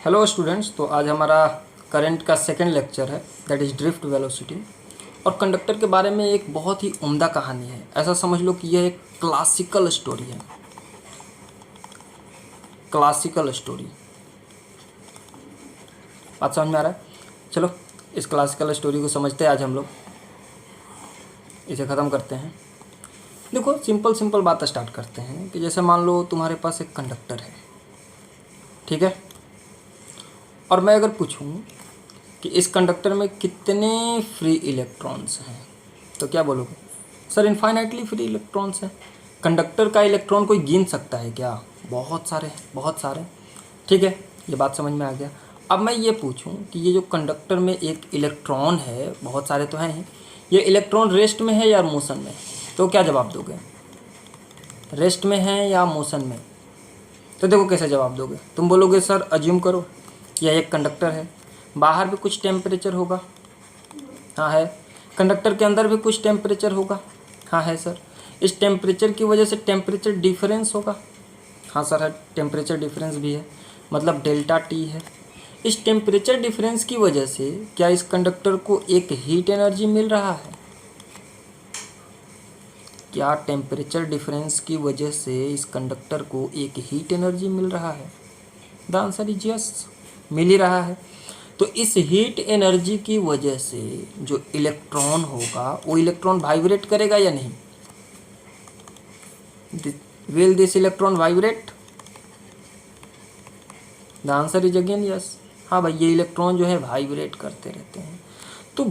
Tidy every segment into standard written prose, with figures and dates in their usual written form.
Hello students, तो आज हमारा करंट का सेकंड लेक्चर है, दैट इज़ ड्रिफ्ट वेलोसिटी। और कंडक्टर के बारे में एक बहुत ही उम्दा कहानी है। ऐसा समझ लो कि यह एक क्लासिकल स्टोरी है। क्लासिकल स्टोरी, बात समझ में आ रहा है? चलो इस क्लासिकल स्टोरी को समझते हैं। आज हम लोग इसे ख़त्म करते हैं। देखो, सिंपल सिंपल बात स्टार्ट करते हैं कि जैसे मान लो तुम्हारे पास एक कंडक्टर है, ठीक है। और मैं अगर पूछूं कि इस कंडक्टर में कितने फ्री इलेक्ट्रॉन्स हैं, तो क्या बोलोगे? सर इनफाइनाइटली फ्री इलेक्ट्रॉन्स हैं। कंडक्टर का इलेक्ट्रॉन कोई गिन सकता है क्या? बहुत सारे, बहुत सारे। ठीक है, ये बात समझ में आ गया। अब मैं ये पूछूं कि ये जो कंडक्टर में एक इलेक्ट्रॉन है, बहुत सारे तो हैं ही, ये इलेक्ट्रॉन रेस्ट में है या मोशन में? तो क्या जवाब दोगे? रेस्ट में है या मोशन में? तो देखो कैसे जवाब दोगे। तुम बोलोगे सर अज्यूम करो यह एक कंडक्टर है, बाहर भी कुछ टेम्परेचर होगा। हाँ है। कंडक्टर के अंदर भी कुछ टेम्परेचर होगा। हाँ है सर। इस टेम्परेचर की वजह से टेम्परेचर डिफरेंस होगा। हाँ सर है, टेम्परेचर डिफरेंस भी है, मतलब डेल्टा टी है। इस टेम्परेचर डिफरेंस की वजह से क्या इस कंडक्टर को एक हीट एनर्जी मिल रहा है? क्या टेम्परेचर डिफरेंस की वजह से इस कंडक्टर को एक हीट एनर्जी मिल रहा है? द आंसर इज यस, मिल ही रहा है। तो इस हीट एनर्जी की वजह से जो इलेक्ट्रॉन होगा वो इलेक्ट्रॉन वाइब्रेट करेगा या नहीं? Will this electron vibrate? The answer is again yes. हाँ भाई, ये इलेक्ट्रॉन जो है वाइब्रेट करते रहते हैं। तो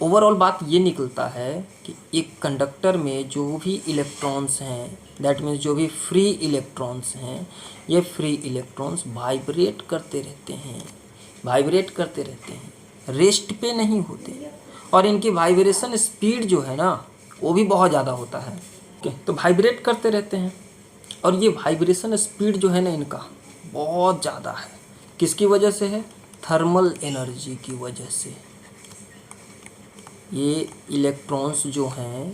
ओवरऑल बात ये निकलता है कि एक कंडक्टर में जो भी इलेक्ट्रॉन्स हैं, दैट मीन्स जो भी फ्री इलेक्ट्रॉन्स हैं, ये फ्री इलेक्ट्रॉन्स वाइब्रेट करते रहते हैं, वाइब्रेट करते रहते हैं, रेस्ट पे नहीं होते। और इनकी वाइब्रेशन स्पीड जो है ना, वो भी बहुत ज़्यादा होता है। तो वाइब्रेट करते रहते हैं। और ये वाइब्रेशन स्पीड जो है ना इनका, बहुत ज़्यादा है। किसकी वजह से है? थर्मल एनर्जी की वजह से। ये इलेक्ट्रॉन्स जो हैं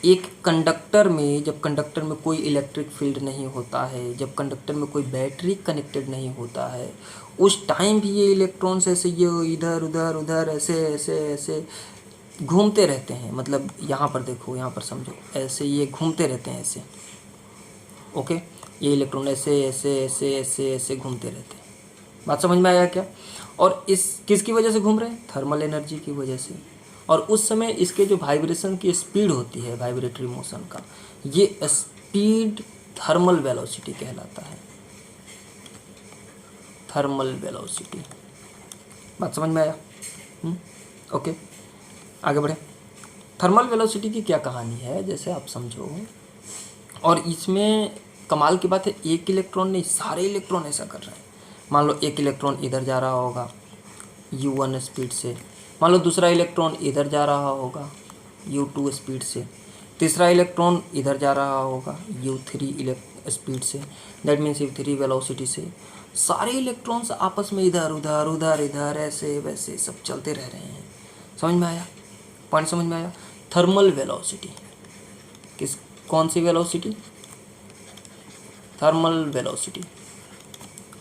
एक कंडक्टर में, जब कंडक्टर में कोई इलेक्ट्रिक फील्ड नहीं होता है, जब कंडक्टर में कोई बैटरी कनेक्टेड नहीं होता है, उस टाइम भी ये इलेक्ट्रॉन्स ऐसे ये इधर उधर उधर ऐसे ऐसे ऐसे घूमते रहते हैं। मतलब यहाँ पर देखो, यहाँ पर समझो, ऐसे ये घूमते रहते हैं ऐसे। ओके, ये इलेक्ट्रॉन ऐसे ऐसे ऐसे ऐसे ऐसे घूमते रहते हैं। बात समझ में आया क्या? और इस किसकी वजह से घूम रहे हैं? थर्मल एनर्जी की वजह से। और उस समय इसके जो वाइब्रेशन की स्पीड होती है, वाइब्रेटरी मोशन का, ये स्पीड थर्मल वेलोसिटी कहलाता है। Thermal velocity. बात समझ में आया? ओके, आगे बढ़े। थर्मल वेलोसिटी की क्या कहानी है, जैसे आप समझो। और इसमें कमाल की बात है, एक इलेक्ट्रॉन नहीं, सारे इलेक्ट्रॉन ऐसा कर रहे हैं। मान लो एक इलेक्ट्रॉन इधर जा रहा होगा u1 स्पीड से, मान लो दूसरा इलेक्ट्रॉन इधर जा रहा होगा u2 स्पीड से, तीसरा इलेक्ट्रॉन इधर जा रहा होगा u3 स्पीड से, दैट मीन्स u3 वेलोसिटी से। सारे इलेक्ट्रॉन्स आपस में इधर उधर उधर इधर ऐसे वैसे सब चलते रह रहे हैं। समझ में आया? पॉइंट समझ में आया? Thermal velocity. कौन सी वेलोसिटी? Thermal velocity.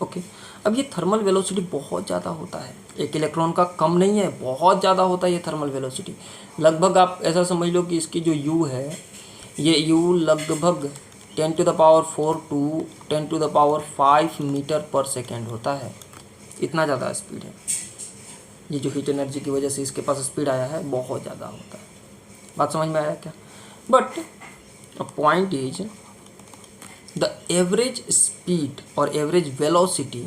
ओके, अब ये थर्मल वेलोसिटी बहुत ज़्यादा होता है, एक इलेक्ट्रॉन का कम नहीं है, बहुत ज़्यादा होता है ये थर्मल वेलोसिटी। लगभग आप ऐसा समझ लो कि इसकी जो u है, ये u लगभग 10⁴ टू 10⁵ मीटर पर सेकेंड होता है। इतना ज़्यादा स्पीड है। ये जो हीट एनर्जी की वजह से इसके पास स्पीड आया है, बहुत ज़्यादा होता है। बात समझ में आया क्या? But a point is the average speed or average velocity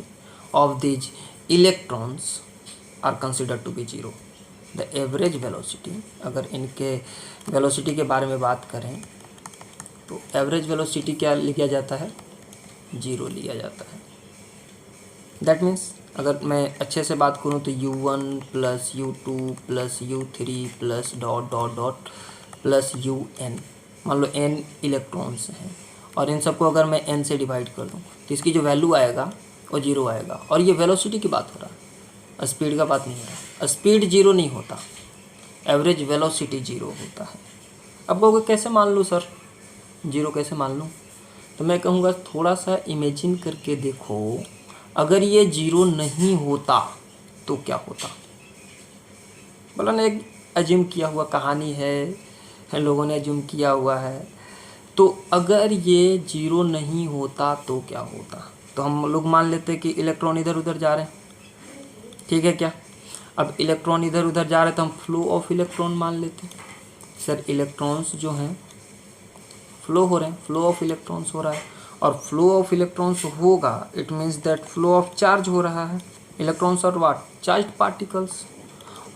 of these electrons are considered to be zero. The average velocity, अगर इनके velocity के बारे में बात करें तो average velocity क्या लिया जाता है? जीरो लिया जाता है। That means अगर मैं अच्छे से बात करूँ तो u1 plus u2 plus u3 plus dot dot dot plus un, मान लो n इलेक्ट्रॉन्स हैं, और इन सबको अगर मैं n से डिवाइड कर दूँ तो इसकी जो वैल्यू आएगा वो जीरो आएगा। और ये वेलोसिटी की बात हो रहा है, स्पीड का बात नहीं हो रहा। स्पीड जीरो नहीं होता, एवरेज वेलोसिटी जीरो होता है। अब कहोगे कैसे मान लूँ सर, जीरो कैसे मान लूँ? तो मैं कहूँगा थोड़ा सा इमेजिन करके देखो, अगर ये जीरो नहीं होता तो क्या होता? बोला ना, एक अज्यूम किया हुआ कहानी है, लोगों ने अज्यूम किया हुआ है। तो अगर ये जीरो नहीं होता तो क्या होता? तो हम लोग मान लेते हैं कि इलेक्ट्रॉन इधर उधर जा रहे हैं, ठीक है क्या? अब इलेक्ट्रॉन इधर उधर जा रहे हैं तो हम फ्लो ऑफ इलेक्ट्रॉन मान लेते हैं। सर इलेक्ट्रॉन्स जो हैं फ्लो हो रहे हैं, फ्लो ऑफ इलेक्ट्रॉन्स हो रहा है, और फ्लो ऑफ इलेक्ट्रॉन्स होगा it means that flow of charge हो रहा है। इलेक्ट्रॉन्स और व्हाट? Charged particles.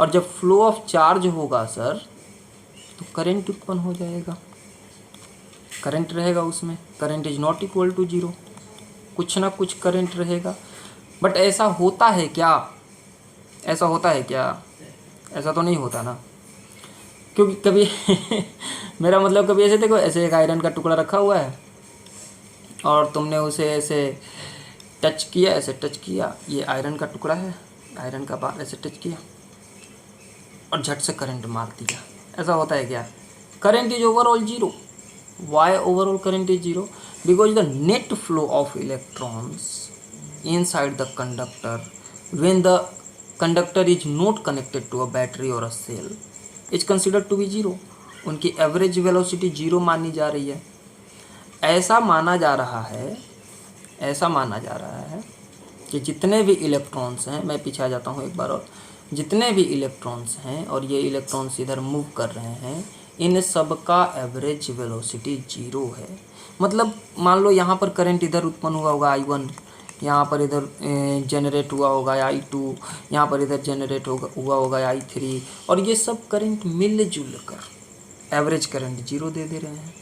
और जब फ्लो ऑफ चार्ज होगा सर तो करंट उत्पन्न हो जाएगा, करंट रहेगा उसमें। Current is not equal to zero, कुछ ना कुछ करंट रहेगा। बट ऐसा होता है क्या? ऐसा होता है क्या? ऐसा तो नहीं होता ना, क्योंकि कभी मेरा मतलब कभी ऐसे देखो, ऐसे एक आयरन का टुकड़ा रखा हुआ है और तुमने उसे ऐसे टच किया, ऐसे टच किया, ये आयरन का टुकड़ा है, आयरन का बार ऐसे टच किया और झट से करंट मार दिया। ऐसा होता है क्या? Current is overall zero. Why overall current is zero? Because the net flow of electrons inside the conductor when the conductor is not connected to a battery or a cell is considered to be zero। उनकी average velocity zero मानी जा रही है। ऐसा माना जा रहा है, ऐसा माना जा रहा है कि जितने भी इलेक्ट्रॉन्स हैं, मैं पीछे आ जाता हूँ एक बार और, जितने भी इलेक्ट्रॉन्स हैं और ये इलेक्ट्रॉन्स इधर मूव कर रहे हैं, इन सब का एवरेज वेलोसिटी जीरो है। मतलब मान लो यहाँ पर करंट इधर उत्पन्न हुआ होगा I1, यहाँ पर इधर जनरेट हुआ होगा I2, यहाँ पर इधर जनरेट हुआ होगा I3, और ये सब करंट मिलजुल कर एवरेज करंट जीरो दे दे रहे हैं।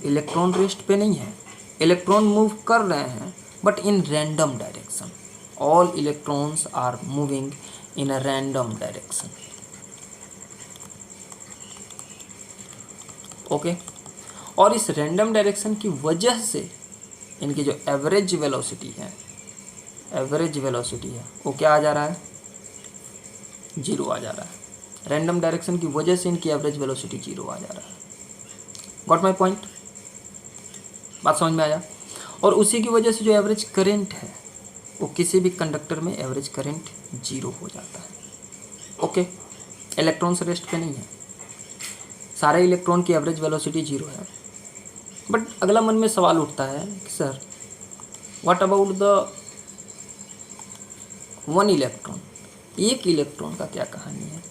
इलेक्ट्रॉन रेस्ट पे नहीं है, इलेक्ट्रॉन मूव कर रहे हैं but in random direction. All electrons are moving in a random direction. Okay, और इस रैंडम डायरेक्शन की वजह से इनकी जो एवरेज वेलोसिटी है, एवरेज वेलोसिटी है वो क्या आ जा रहा है? जीरो आ जा रहा है। रैंडम डायरेक्शन की वजह से इनकी एवरेज वेलोसिटी जीरो आ जा रहा है। Got my point? बात समझ में आया? और उसी की वजह से जो एवरेज करंट है वो किसी भी कंडक्टर में एवरेज करंट जीरो हो जाता है। ओके, इलेक्ट्रॉन्स रेस्ट पे नहीं है, सारे इलेक्ट्रॉन की एवरेज वेलोसिटी जीरो है। बट अगला मन में सवाल उठता है कि sir what about the one electron? एक इलेक्ट्रॉन का क्या कहानी है?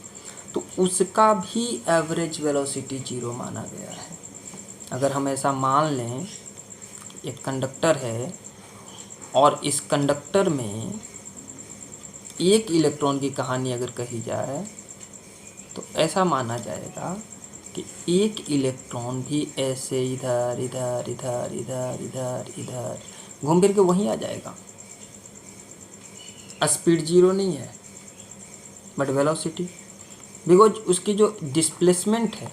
तो उसका भी एवरेज वेलोसिटी जीरो माना गया है। अगर हम ऐसा मान लें, एक कंडक्टर है और इस कंडक्टर में एक इलेक्ट्रॉन की कहानी अगर कही जाए तो ऐसा माना जाएगा कि एक इलेक्ट्रॉन भी ऐसे इधर इधर इधर इधर इधर इधर घूम फिर के वहीं आ जाएगा। स्पीड जीरो नहीं है बट वेलोसिटी, बिकॉज उसकी जो डिस्प्लेसमेंट है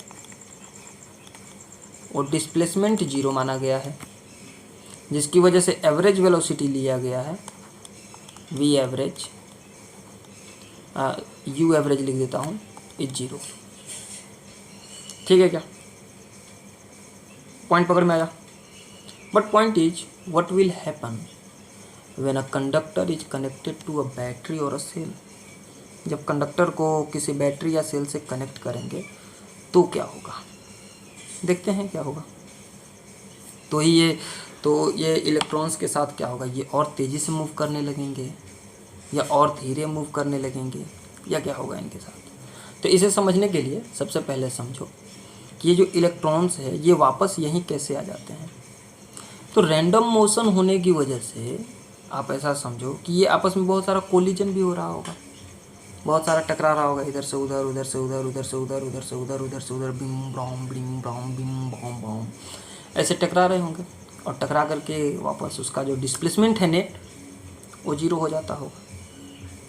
वो डिस्प्लेसमेंट जीरो माना गया है, जिसकी वजह से एवरेज वेलोसिटी लिया गया है वी एवरेज, यू एवरेज लिख देता हूँ, इज जीरो। ठीक है क्या? पॉइंट पकड़ में आया? But point is what will happen when a conductor is connected to a battery और अ सेल। जब कंडक्टर को किसी बैटरी या सेल से कनेक्ट करेंगे तो क्या होगा? देखते हैं क्या होगा। तो ये इलेक्ट्रॉन्स के साथ क्या होगा? ये और तेज़ी से मूव करने लगेंगे या और धीरे मूव करने लगेंगे या क्या होगा इनके साथ? तो इसे समझने के लिए सबसे पहले समझो कि ये जो इलेक्ट्रॉन्स है ये वापस यहीं कैसे आ जाते हैं। तो रैंडम मोशन होने की वजह से आप ऐसा समझो कि ये आपस में बहुत सारा कोलिजन भी हो रहा होगा, बहुत सारा टकरा रहा होगा, इधर से उधर, उधर से उधर, उधर से उधर, उधर से उधर, उधर से उधर, बिम ब्राम बिम ब्राम बिम बॉम बॉम, ऐसे टकरा रहे होंगे और टकरा करके वापस उसका जो डिस्प्लेसमेंट है नेट वो जीरो हो जाता होगा।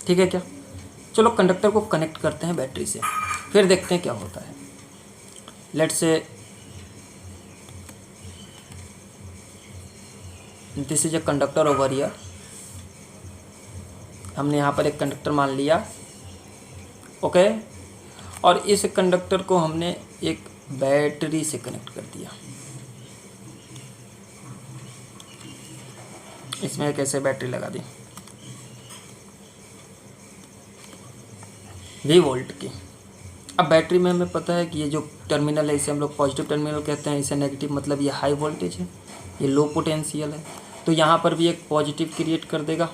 ठीक है क्या? चलो कंडक्टर को कनेक्ट करते हैं बैटरी से, फिर देखते हैं क्या होता है। Let's say this is a conductor over here. हमने यहाँ पर एक कंडक्टर मान लिया, ओके, और इस कंडक्टर को हमने एक बैटरी से कनेक्ट कर दिया। इसमें एक ऐसे बैटरी लगा दी V की। अब बैटरी में हमें पता है कि ये जो टर्मिनल है इसे हम लोग पॉजिटिव टर्मिनल कहते हैं, इसे नेगेटिव, मतलब ये हाई वोल्टेज है, ये लो पोटेंशियल है। तो यहाँ पर भी एक पॉजिटिव क्रिएट कर देगा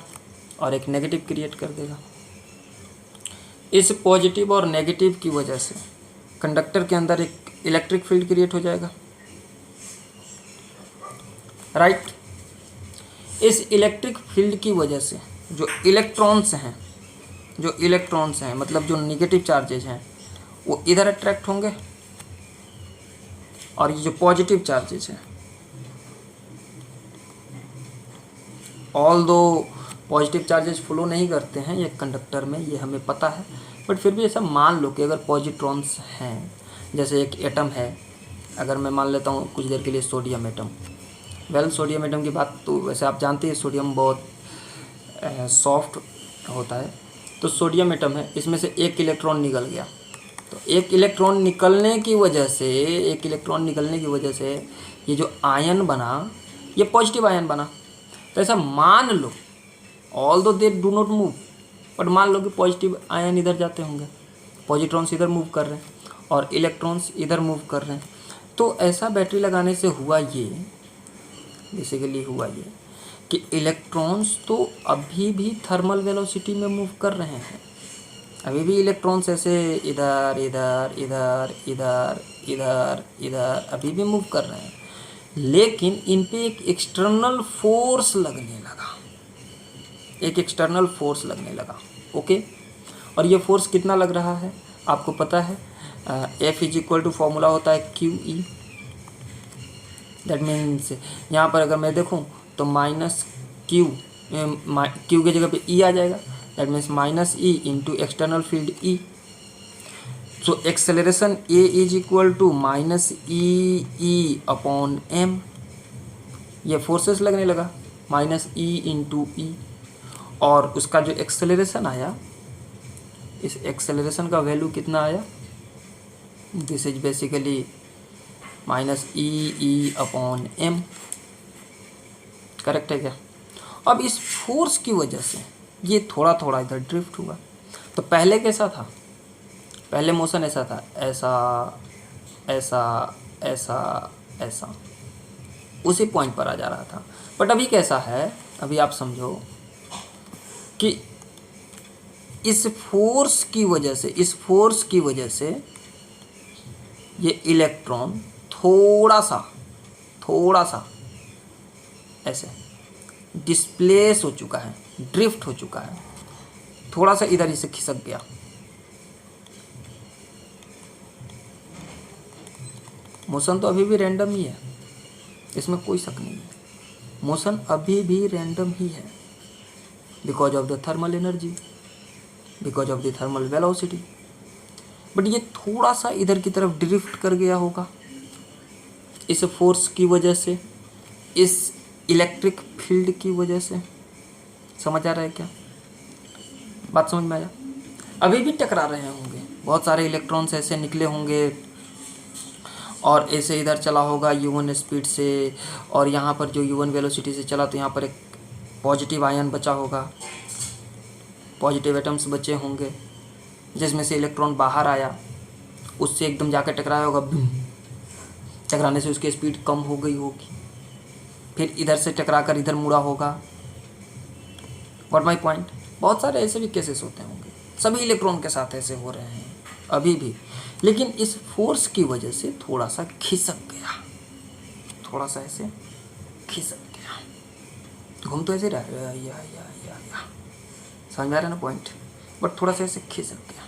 और एक नेगेटिव क्रिएट कर देगा। इस पॉजिटिव और नेगेटिव की वजह से कंडक्टर के अंदर एक इलेक्ट्रिक फील्ड क्रिएट हो जाएगा, राइट। इस इलेक्ट्रिक फील्ड की वजह से जो इलेक्ट्रॉन्स हैं मतलब जो नेगेटिव चार्जेज हैं वो इधर अट्रैक्ट होंगे, और ये जो पॉजिटिव चार्जेज हैं, ऑल दो पॉजिटिव चार्जेस फ्लो नहीं करते हैं ये कंडक्टर में, ये हमें पता है, बट फिर भी ऐसा मान लो कि अगर पॉजिट्रॉन्स हैं, जैसे एक एटम है, अगर मैं मान लेता हूँ कुछ देर के लिए सोडियम एटम। सोडियम एटम की बात तो वैसे आप जानते हैं, सोडियम बहुत सॉफ्ट होता है। तो सोडियम एटम है, इसमें से एक इलेक्ट्रॉन निकल गया, तो एक इलेक्ट्रॉन निकलने की वजह से ये जो आयन बना, ये पॉजिटिव आयन बना। तो ऐसा मान लो, ऑल दो they do not move, but मान लो कि पॉजिटिव आयन इधर जाते होंगे, पॉजिट्रॉन्स इधर मूव कर रहे हैं और इलेक्ट्रॉन्स इधर मूव कर रहे हैं। तो ऐसा बैटरी लगाने से हुआ ये, बेसिकली हुआ ये कि इलेक्ट्रॉन्स तो अभी भी थर्मल वेलोसिटी में मूव कर रहे हैं, अभी भी इलेक्ट्रॉन्स ऐसे इधर इधर इधर इधर इधर इधर अभी भी मूव कर रहे हैं, लेकिन इन पे एक एक्सटर्नल फोर्स लगने लगा, ओके। और ये फोर्स कितना लग रहा है आपको पता है, F इज टू फॉर्मूला होता है QE। दैट मीन्स यहाँ पर अगर मैं देखूँ तो माइनस क्यू की जगह पे E आ जाएगा, that means minus E into external field E। So acceleration A is equal to minus E upon M। ये फोर्सेस लगने लगा, माइनस E इंटू E, और उसका जो एक्सेलरेशन आया, इस एक्सेलरेशन का वैल्यू कितना आया, this is basically minus E upon M। Correct है क्या? अब इस फोर्स की वजह से ये थोड़ा थोड़ा इधर ड्रिफ्ट हुआ। तो पहले कैसा था, पहले मोशन ऐसा था, ऐसा ऐसा ऐसा ऐसा, उसी पॉइंट पर आ जा रहा था। बट अभी कैसा है, अभी आप समझो कि इस फोर्स की वजह से ये इलेक्ट्रॉन थोड़ा सा ऐसे डिस्प्लेस हो चुका है, ड्रिफ्ट हो चुका है, थोड़ा सा इधर से खिसक गया। मोशन तो अभी भी रैंडम ही है, इसमें कोई शक नहीं है, मोशन अभी भी रैंडम ही है, because of the thermal energy, because of the thermal velocity. But ये थोड़ा सा इधर की तरफ ड्रिफ्ट कर गया होगा इस फोर्स की वजह से, इस इलेक्ट्रिक फील्ड की वजह से। समझ आ रहा है क्या? बात समझ में आया? अभी भी टकरा रहे होंगे, बहुत सारे इलेक्ट्रॉन्स ऐसे निकले होंगे और ऐसे इधर चला होगा U1 स्पीड से, और यहाँ पर जो U1 वेलोसिटी से चला तो यहाँ पर एक पॉजिटिव आयन बचा होगा, पॉजिटिव एटम्स बचे होंगे, जिसमें से इलेक्ट्रॉन बाहर आया, उससे एकदम जाकर टकराया होगा, टकराने से उसकी स्पीड कम हो गई होगी, फिर इधर से टकरा कर इधर मुड़ा होगा। What my point? बहुत सारे ऐसे भी केसेस होते होंगे, सभी इलेक्ट्रॉन के साथ ऐसे हो रहे हैं अभी भी, लेकिन इस फोर्स की वजह से थोड़ा सा खिसक गया, थोड़ा सा ऐसे खिसक गया। घूम तो ऐसे रहा या समझ में आ रहा है ना पॉइंट? बट थोड़ा सा ऐसे खिसक गया।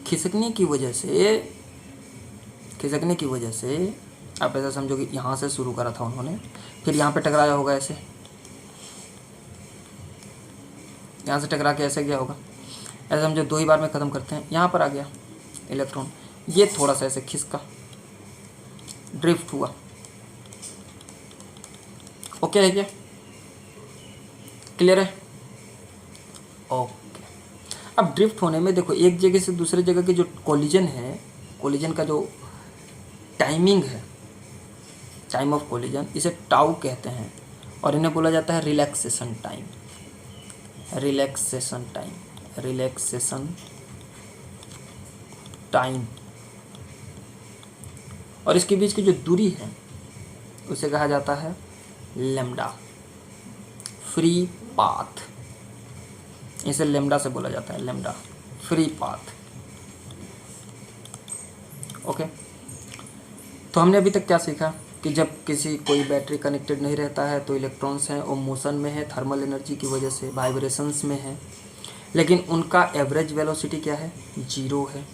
खिसकने की वजह से आप ऐसा समझो कि यहाँ से शुरू करा था उन्होंने, फिर यहाँ पे टकराया होगा, ऐसे यहाँ से टकरा के ऐसे गया होगा, ऐसे समझो 2 ही बार में ख़त्म करते हैं। यहाँ पर आ गया इलेक्ट्रॉन, ये थोड़ा सा ऐसे खिसका, ड्रिफ्ट हुआ। ओके है क्या? क्लियर है? ओके। अब ड्रिफ्ट होने में देखो, एक जगह से दूसरे जगह के जो कोलिजन है, कोलिजन का जो टाइमिंग है, टाइम ऑफ कोलिजन, इसे टाउ कहते हैं, और इन्हें बोला जाता है relaxation time, relaxation time, relaxation time. और इसके बीच की जो दूरी है उसे कहा जाता है लैम्डा, फ्री पाथ। इसे लैम्डा से बोला जाता है, लैम्डा फ्री पाथ। ओके, तो हमने अभी तक क्या सीखा कि जब किसी कोई बैटरी कनेक्टेड नहीं रहता है तो इलेक्ट्रॉन्स हैं वो मोशन में है, थर्मल एनर्जी की वजह से वाइब्रेशंस में है, लेकिन उनका एवरेज वेलोसिटी क्या है, 0 है।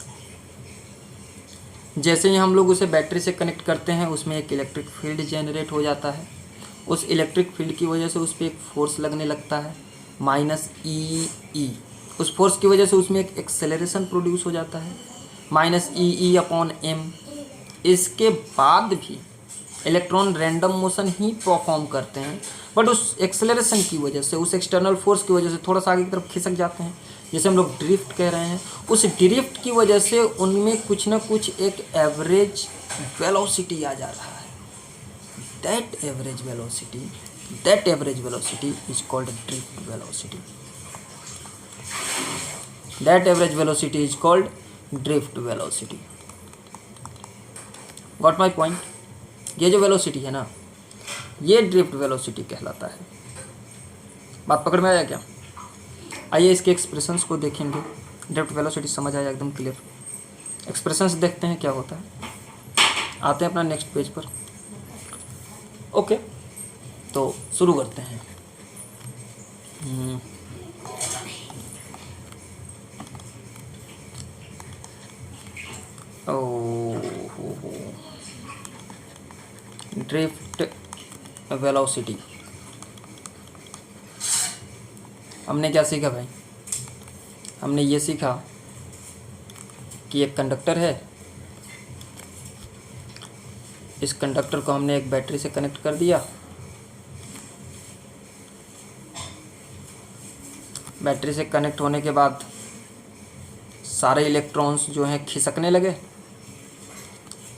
जैसे ही हम लोग उसे बैटरी से कनेक्ट करते हैं उसमें एक इलेक्ट्रिक फील्ड जनरेट हो जाता है, उस इलेक्ट्रिक फील्ड की वजह से उस पर एक फोर्स लगने लगता है -E। उस फोर्स की वजह से उसमें एक एक्सेलरेशन प्रोड्यूस हो जाता है -E/m। इसके बाद भी इलेक्ट्रॉन रैंडम मोशन ही परफॉर्म करते हैं, बट उस एक्सेलरेशन की वजह से, उस एक्सटर्नल फोर्स की वजह से थोड़ा सा आगे की तरफ खिसक जाते हैं, जैसे हम लोग ड्रिफ्ट कह रहे हैं। उस ड्रिफ्ट की वजह से उनमें कुछ ना कुछ एक एवरेज वेलोसिटी आ जा रहा है। That average velocity is called drift velocity. That average velocity is called drift velocity. Got my point? ये जो वेलोसिटी है ना, ये ड्रिफ्ट वेलोसिटी कहलाता है। बात पकड़ में आया क्या? आइए इसके एक्सप्रेशंस को देखेंगे। ड्रिफ्ट वेलोसिटी समझ आया एकदम क्लियर। एक्सप्रेशंस देखते हैं क्या होता है। आते हैं अपना नेक्स्ट पेज पर। ओके, तो शुरू करते हैं। ड्रिफ्ट वेलोसिटी हमने क्या सीखा भाई? हमने ये सीखा कि एक कंडक्टर है, इस कंडक्टर को हमने एक बैटरी से कनेक्ट कर दिया। बैटरी से कनेक्ट होने के बाद सारे इलेक्ट्रॉन्स जो हैं खिसकने लगे।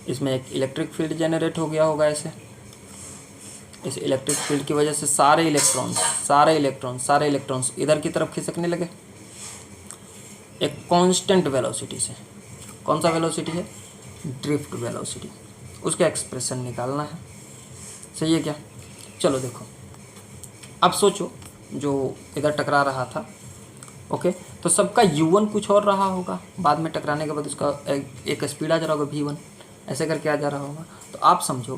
इसमें एक इलेक्ट्रिक फील्ड जनरेट हो गया होगा ऐसे। इस इलेक्ट्रिक फील्ड की वजह से सारे इलेक्ट्रॉन्स इधर की तरफ खिसकने लगे एक कांस्टेंट वेलोसिटी से। कौन सा वेलोसिटी है? Drift velocity. उसका एक्सप्रेशन निकालना है। सही है क्या? चलो देखो, अब सोचो जो इधर टकरा रहा था, ओके, तो सबका u1 कुछ और रहा होगा, बाद में टकराने के बाद उसका एक स्पीड आ जा रहा होगा v1, ऐसे करके आ जा रहा होगा। तो आप समझो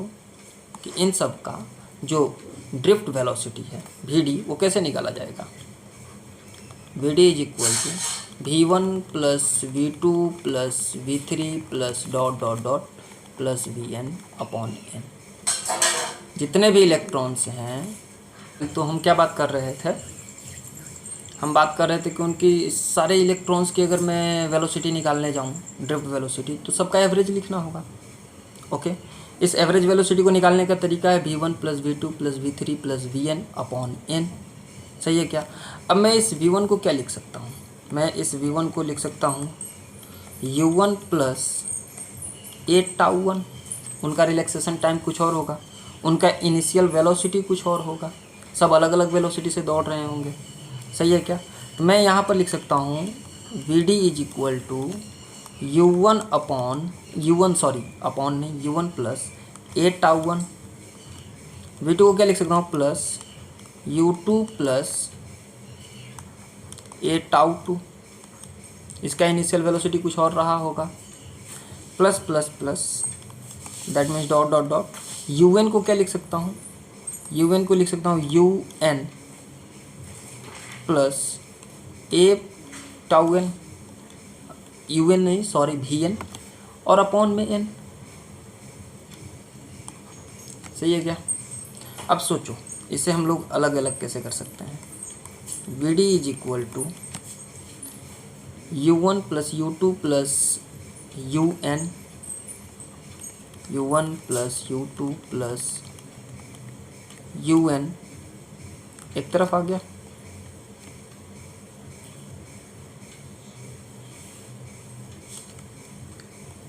कि इन सब का जो ड्रिफ्ट वेलोसिटी है vd, वो कैसे निकाला जाएगा? vd is equal to v1 plus v2 plus v3 plus dot dot dot plus vn upon n। जितने भी इलेक्ट्रॉन्स हैं, तो हम क्या बात कर रहे थे? हम बात कर रहे थे कि उनकी सारे इलेक्ट्रॉन्स की अगर मैं वेलोसिटी निकालने जाऊं, ड्रिफ्ट वेलोसिटी, तो सबका एवरेज लिखना होगा। ओके, इस एवरेज वेलोसिटी को निकालने का तरीका है v1 plus v2 plus v3 plus vn upon n। सही है क्या? अब मैं इस v1 को क्या लिख सकता हूँ? मैं इस v1 को लिख सकता हूँ u1 प्लस a τ1। उनका रिलैक्सेशन टाइम कुछ और होगा, उनका इनिशियल वेलोसिटी कुछ और होगा, सब अलग अलग वेलोसिटी से दौड़ रहे होंगे। सही है क्या? तो मैं यहाँ पर लिख सकता हूँ vd is equal to u1 plus a τ1। v2 को क्या लिख सकता हूँ? Plus u2 plus a τ2। इसका इनिशियल वेलोसिटी कुछ और रहा होगा, plus plus plus, that means dot dot dot. un को क्या लिख सकता हूँ? un को लिख सकता हूँ un plus a τn, un नहीं सॉरी vn, और अपॉन में n। सही है क्या? अब सोचो इसे हम लोग अलग अलग कैसे कर सकते हैं। vd is equal to u1 plus u2 plus un, u1 plus u2 plus un एक तरफ आ गया,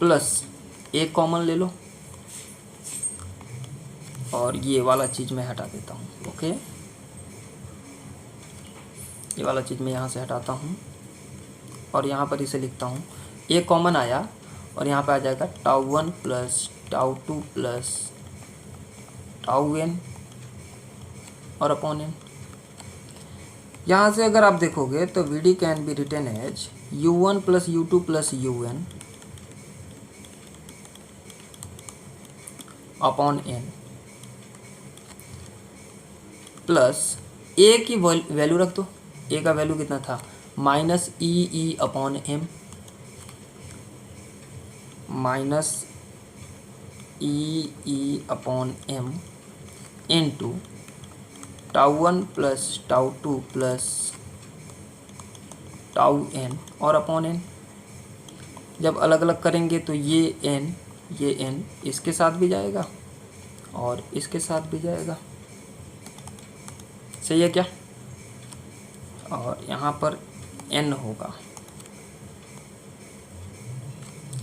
प्लस एक कॉमन ले लो और ये वाला चीज़ मैं हटा देता हूँ। ओके, ये वाला चीज़ मैं यहाँ से हटाता हूँ और यहाँ पर इसे लिखता हूँ। ये कॉमन आया और यहाँ पे आ जाएगा tau 1 plus tau 2 plus tau n और अपॉन n। यहाँ से अगर आप देखोगे तो V D can be written as u1 plus u2 plus un upon n plus a की वैल्यू रख दो। a का वैल्यू कितना था, minus E upon M, minus E upon M into tau 1 plus tau 2 plus tau n और upon n। जब अलग अलग करेंगे तो ये n इसके साथ भी जाएगा और इसके साथ भी जाएगा, सही है क्या। और यहाँ पर n होगा,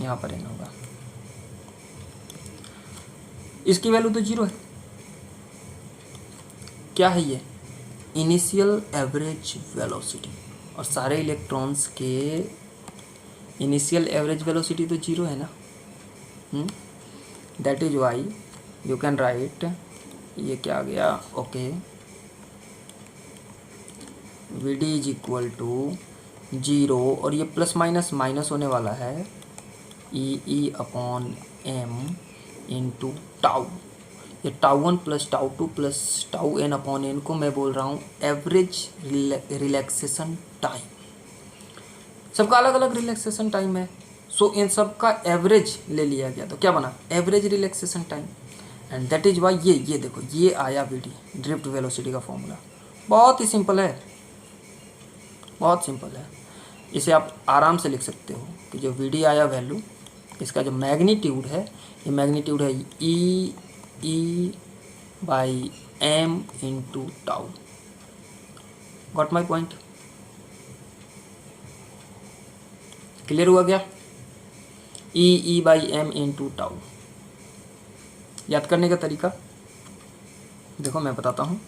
यहाँ पर n होगा, इसकी वैल्यू तो 0 है। क्या है ये, इनिशियल एवरेज वेलोसिटी, और सारे इलेक्ट्रॉन्स के इनिशियल एवरेज वेलोसिटी तो 0 है ना। That is why you can write, ये क्या आ गया, okay, V D is equal to 0 और ये प्लस माइनस माइनस होने वाला है, E upon M into tau. ये tau 1 plus tau 2 plus tau n upon n को मैं बोल रहा हूँ एवरेज रिलैक्सेशन टाइम। सबका अलग अलग रिलैक्सेशन टाइम है, सो इन सब का एवरेज ले लिया गया तो क्या बना, average relaxation time. And that is why ये देखो, ये आया वी डी, ड्रिफ्ट वेलोसिटी का फॉर्मूला। बहुत ही सिंपल है, बहुत सिंपल है। इसे आप आराम से लिख सकते हो कि जो वी डी आया वैल्यू, इसका जो मैग्नीट्यूड है, ये मैग्नीट्यूड है E by M into tau. Got my point, clear हुआ क्या। E by M into tau. याद करने का तरीका देखो, मैं बताता हूँ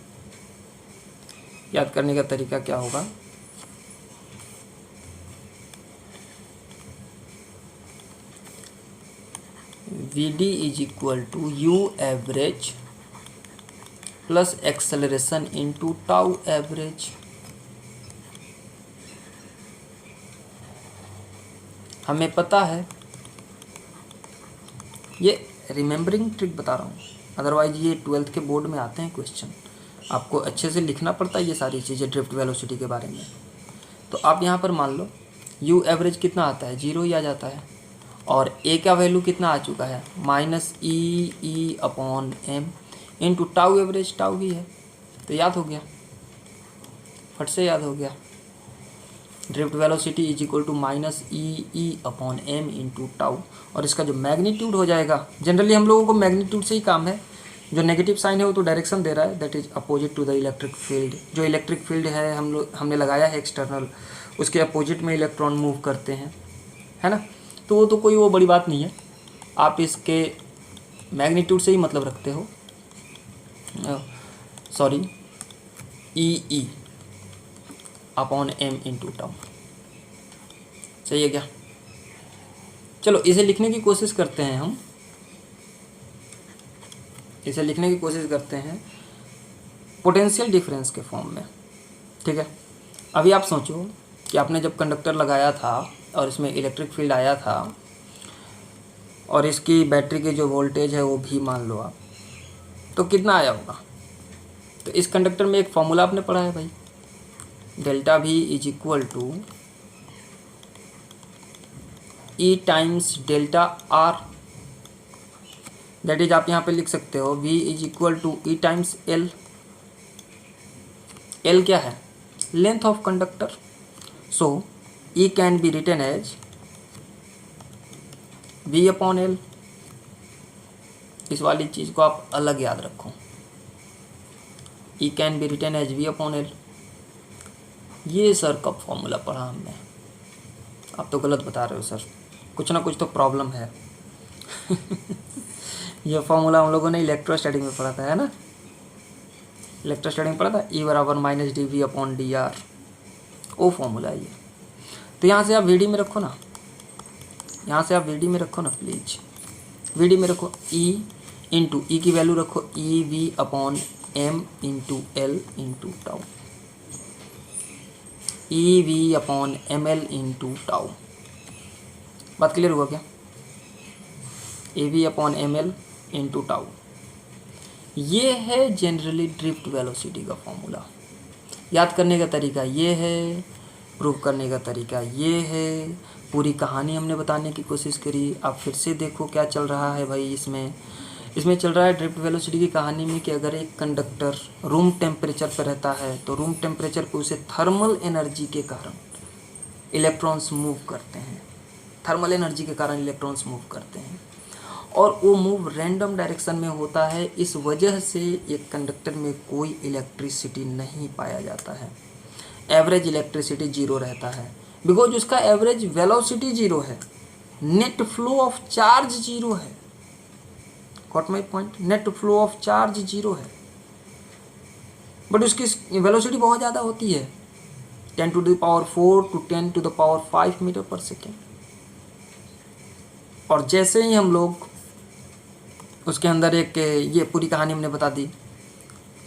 याद करने का तरीका क्या होगा। V D is equal to U average plus acceleration into tau average. हमें पता है, ये रिमेम्बरिंग ट्रिक बता रहा हूँ, अदरवाइज ये 12th के बोर्ड में आते हैं क्वेश्चन, आपको अच्छे से लिखना पड़ता है ये सारी चीज़ें ड्रिफ्ट वेलोसिटी के बारे में। तो आप यहाँ पर मान लो यू एवरेज कितना आता है, 0 ही आ जाता है, और ए का वैल्यू कितना आ चुका है, minus E upon M into tau average, tau ही है, तो याद हो गया, फट से याद हो गया। Drift velocity is equal to minus E upon M into tau, और इसका जो मैग्नीट्यूड हो जाएगा, जनरली हम लोगों को मैग्नीट्यूड से ही काम है, जो नेगेटिव साइन है वो तो डायरेक्शन दे रहा है, that is opposite to the electric field. जो इलेक्ट्रिक फील्ड है हमने लगाया है एक्सटर्नल, उसके अपोजिट में इलेक्ट्रॉन मूव करते हैं, है ना। तो वो तो कोई वो बड़ी बात नहीं है, आप इसके मैग्नीट्यूड से ही मतलब रखते हो, sorry E upon M into tau, सही है क्या। चलो इसे लिखने की कोशिश करते हैं, हम इसे लिखने की कोशिश करते हैं पोटेंशियल डिफरेंस के फॉर्म में, ठीक है। अभी आप सोचो कि आपने जब कंडक्टर लगाया था और इसमें इलेक्ट्रिक फील्ड आया था, और इसकी बैटरी की जो वोल्टेज है वो भी मान लो आप, तो कितना आया होगा। तो इस कंडक्टर में एक फॉर्मूला आपने पढ़ा है भाई, delta V is equal to E times delta R, that is आप यहाँ पे लिख सकते हो V is equal to E times L। L क्या है, length of conductor, so E can be written as V upon L। इस वाली चीज़ को आप अलग याद रखो, E can be written as V upon L। ये सर कब फॉर्मूला पढ़ा हमने, आप तो गलत बता रहे हो सर, कुछ ना कुछ तो प्रॉब्लम है। ये फॉर्मूला हम लोगों ने इलेक्ट्रोस्टैटिक में पढ़ा था, है ना, इलेक्ट्रोस्टैटिक पढ़ा था, ई बराबर minus D V upon D R, वो फॉर्मूला है ये। तो यहाँ से आप वी डी में रखो ना, यहाँ से आप वी डी में रखो ना प्लीज, वी डी में रखो ई इंटू ई की वैल्यू रखो E V upon M into L into tau, E V upon M L into tau. बात क्लियर हुआ क्या? E V upon M L into tau, ये है जनरली ड्रिफ्ट वेलोसिटी का फॉर्मूला। याद करने का तरीका ये है, प्रूव करने का तरीका ये है, पूरी कहानी हमने बताने की कोशिश करी। आप फिर से देखो क्या चल रहा है भाई इसमें चल रहा है ड्रिफ्ट वेलोसिटी की कहानी में कि अगर एक कंडक्टर रूम टेम्परेचर पर रहता है तो रूम टेम्परेचर पे उसे थर्मल एनर्जी के कारण इलेक्ट्रॉन्स मूव करते हैं, थर्मल एनर्जी के कारण इलेक्ट्रॉन्स मूव करते हैं, और वो मूव रैंडम डायरेक्शन में होता है। इस वजह से एक कंडक्टर में कोई इलेक्ट्रिसिटी नहीं पाया जाता है, एवरेज इलेक्ट्रिसिटी जीरो रहता है, बिकॉज उसका एवरेज वेलोसिटी जीरो है, net flow of charge zero है। Got my point? Net flow of charge zero है, बट उसकी वेलोसिटी बहुत ज़्यादा होती है, 10 to the power 4 to 10 to the power 5 metre पर सेकेंड। और जैसे ही हम लोग उसके अंदर एक ये पूरी कहानी हमने बता दी,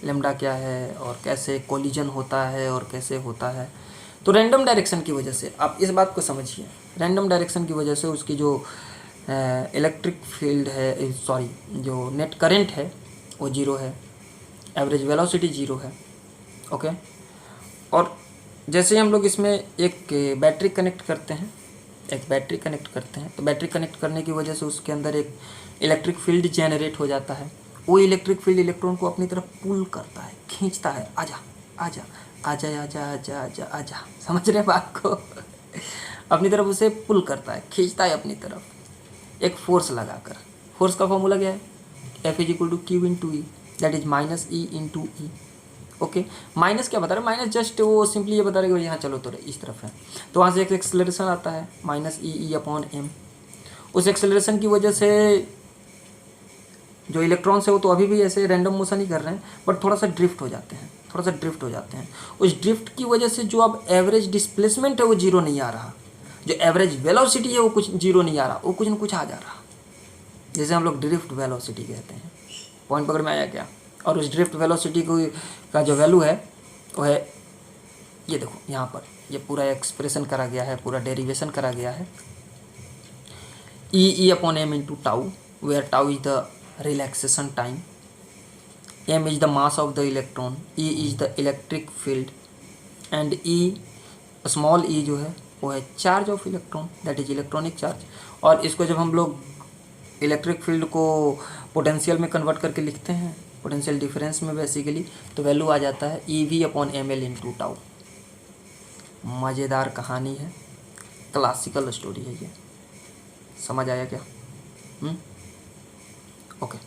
लैम्डा क्या है और कैसे कोलिजन होता है और कैसे होता है, तो रैंडम डायरेक्शन की वजह से आप इस बात को समझिए, रैंडम डायरेक्शन की वजह से उसकी जो इलेक्ट्रिक फील्ड है, सॉरी जो नेट करंट है वो जीरो है, एवरेज वेलोसिटी जीरो है। ओके, और जैसे हम लोग इसमें एक बैटरी कनेक्ट करते हैं, तो बैटरी कनेक्ट करने की वजह से उसके अंदर एक इलेक्ट्रिक फील्ड जनरेट हो जाता है। वो इलेक्ट्रिक फील्ड इलेक्ट्रॉन को अपनी तरफ पुल करता है, खींचता है, आजा आजा आजा आजा आजा आजा आजा, समझ रहे बात को? अपनी तरफ उसे पुल करता है, खींचता है अपनी तरफ एक फोर्स लगाकर। फोर्स का फॉर्मूला क्या है? F is equal to Q into E, that is minus E into E. Okay, minus क्या बता रहे हैं? माइनस जस्ट वो सिंपली ये बता रहे कि यहाँ चलो तो इस तरफ है, तो वहाँ से एक एक्सेलरेशन आता है माइनस ई अपॉन एम। उस एक्सेलरेशन की वजह से जो इलेक्ट्रॉन्स है वो तो अभी भी ऐसे रैंडम मोशन ही कर रहे हैं, बट थोड़ा सा ड्रिफ्ट हो जाते हैं, उस ड्रिफ्ट की वजह से जो अब एवरेज डिस्प्लेसमेंट है वो जीरो नहीं आ रहा, जो एवरेज वेलोसिटी है वो कुछ जीरो नहीं आ रहा, वो कुछ न कुछ आ जा रहा, जैसे हम लोग ड्रिफ्ट वेलोसिटी कहते हैं। पॉइंट पकड़ में आया क्या? और उस ड्रिफ्ट वेलोसिटी को का जो वैल्यू है वो है, ये देखो यहाँ पर ये पूरा एक्सप्रेशन करा गया है, पूरा डेरिवेशन करा गया है, E upon M into tau, where tau is the relaxation time, M is the mass of the electron, E is the electric field, and E small E जो है वो है charge of electron, that is electronic charge. और इसको जब हम लोग electric field को पोटेंशियल में कन्वर्ट करके लिखते हैं, पोटेंशियल डिफरेंस में बेसिकली, तो वैल्यू आ जाता है E V upon M L into tau. मज़ेदार कहानी है, क्लासिकल स्टोरी है ये, समझ आया क्या? ओके।